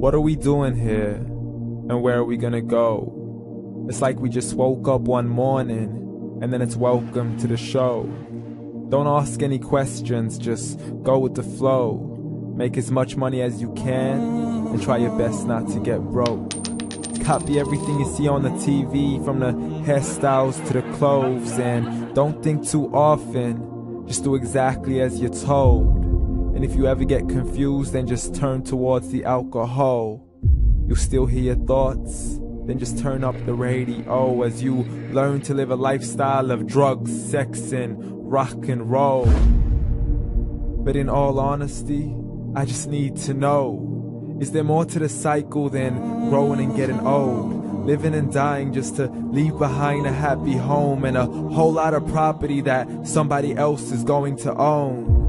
What are we doing here? And where are we gonna go? It's like we just woke up one morning and then it's welcome to the show. Don't ask any questions, just go with the flow. Make as much money as you can and try your best not to get broke. Copy everything you see on the TV, from the hairstyles to the clothes, and don't think too often, just do exactly as you're told. And if you ever get confused, then just turn towards the alcohol. You'll still hear your thoughts, then just turn up the radio as you learn to live a lifestyle of drugs, sex, and rock and roll. But in all honesty, I just need to know, is there more to the cycle than growing and getting old? Living and dying just to leave behind a happy home and a whole lot of property that somebody else is going to own.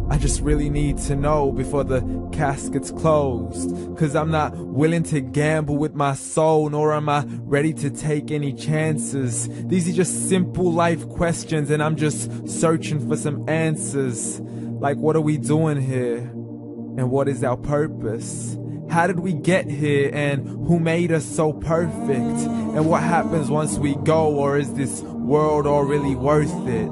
I just really need to know before the casket's closed, 'cause I'm not willing to gamble with my soul, nor am I ready to take any chances. These are just simple life questions and I'm just searching for some answers. Like, what are we doing here? And what is our purpose? How did we get here, and who made us so perfect? And what happens once we go, or is this world all really worth it?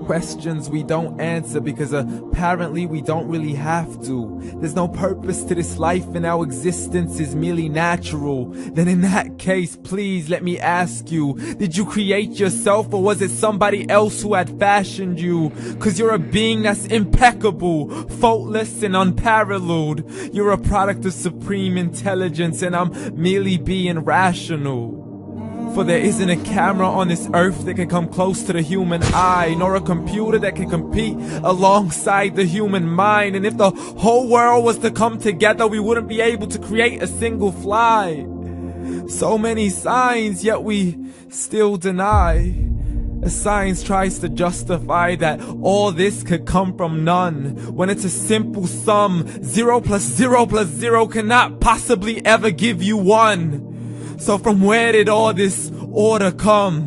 Questions we don't answer because apparently we don't really have to. There's no purpose to this life and our existence is merely natural. Then in that case, please let me ask you, did you create yourself, or was it somebody else who had fashioned you? 'Cause you're a being that's impeccable, faultless and unparalleled. You're a product of supreme intelligence and I'm merely being rational. For there isn't a camera on this earth that can come close to the human eye, nor a computer that can compete alongside the human mind. And if the whole world was to come together, we wouldn't be able to create a single fly. So many signs, yet we still deny. As science tries to justify that all this could come from none, when it's a simple sum. 0 plus 0 plus 0 cannot possibly ever give you 1. So from where did all this order come?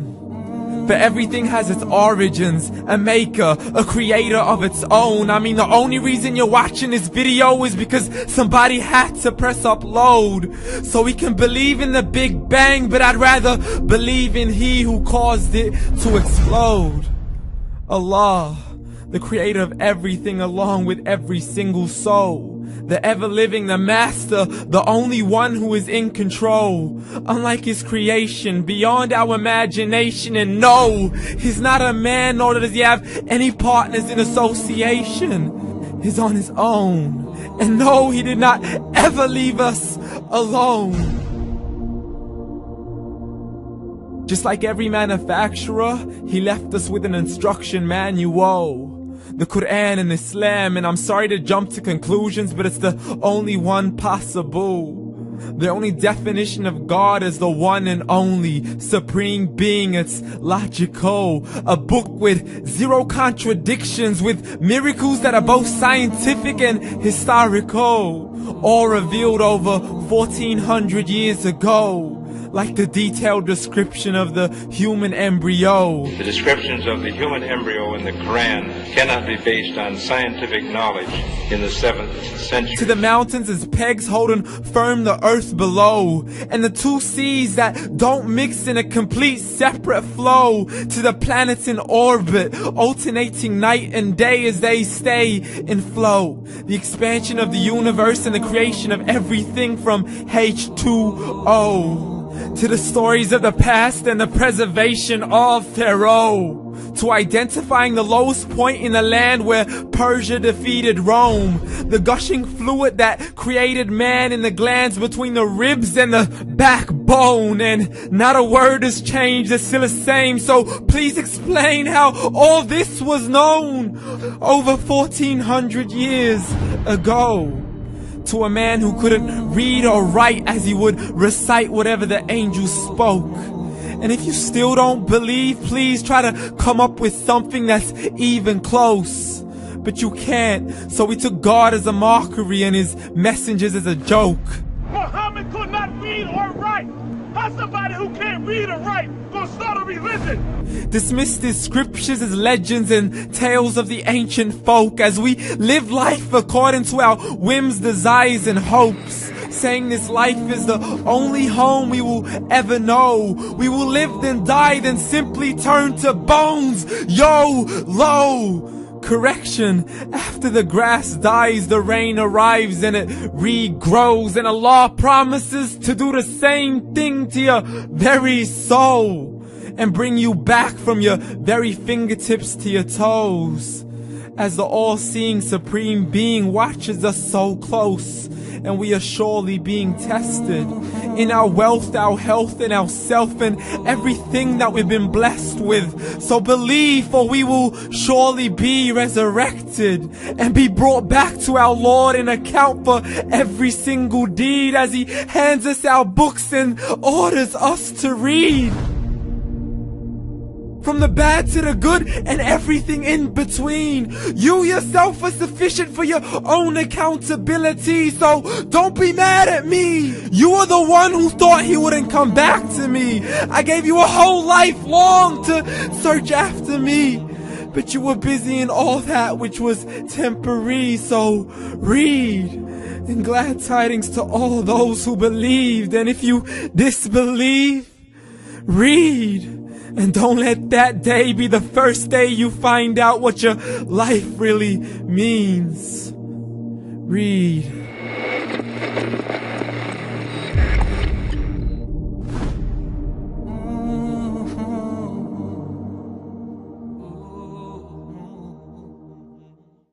For everything has its origins, a maker, a creator of its own. I mean, the only reason you're watching this video is because somebody had to press upload. So we can believe in the Big Bang, but I'd rather believe in He who caused it to explode. Allah, the creator of everything along with every single soul. The ever-living, the master, the only one who is in control. Unlike his creation, beyond our imagination. And no, he's not a man, nor does he have any partners in association. He's on his own. And no, he did not ever leave us alone. Just like every manufacturer, he left us with an instruction manual. The Quran and Islam, and I'm sorry to jump to conclusions, but it's the only one possible. The only definition of God is the one and only supreme being. It's logical, a book with 0 contradictions, with miracles that are both scientific and historical, all revealed over 1400 years ago. Like the detailed description of the human embryo. The descriptions of the human embryo in the Quran cannot be based on scientific knowledge in the 7th century. To the mountains as pegs holding firm the earth below, and the 2 seas that don't mix in a complete separate flow. To the planets in orbit, alternating night and day as they stay in flow. The expansion of the universe and the creation of everything from H2O. To the stories of the past and the preservation of Pharaoh. To identifying the lowest point in the land where Persia defeated Rome. The gushing fluid that created man in the glands between the ribs and the backbone. And not a word has changed, it's still the same. So please explain how all this was known over 1400 years ago. To a man who couldn't read or write as he would recite whatever the angels spoke. And if you still don't believe, please try to come up with something that's even close. But you can't, so we took God as a mockery and his messengers as a joke. Muhammad could not read or write. How's somebody who can't read or write gonna start a religion? Dismissed his scriptures as legends and tales of the ancient folk as we live life according to our whims, desires, and hopes. saying this life is the only home we will ever know. We will live then die, then simply turn to bones. YOLO! Correction, after the grass dies, the rain arrives and it regrows, and Allah promises to do the same thing to your very soul and bring you back from your very fingertips to your toes, as the all-seeing supreme being watches us so close, and we are surely being tested in our wealth, our health, and our self, and everything that we've been blessed with. So believe, for we will surely be resurrected and be brought back to our Lord and account for every single deed, as He hands us our books and orders us to read. From the bad to the good and everything in between. You yourself are sufficient for your own accountability, so don't be mad at me. You are the one who thought He wouldn't come back to me. I gave you a whole life long to search after me, but you were busy in all that which was temporary. So read, and glad tidings to all those who believed. And if you disbelieve, read. And don't let that day be the first day you find out what your life really means. Read.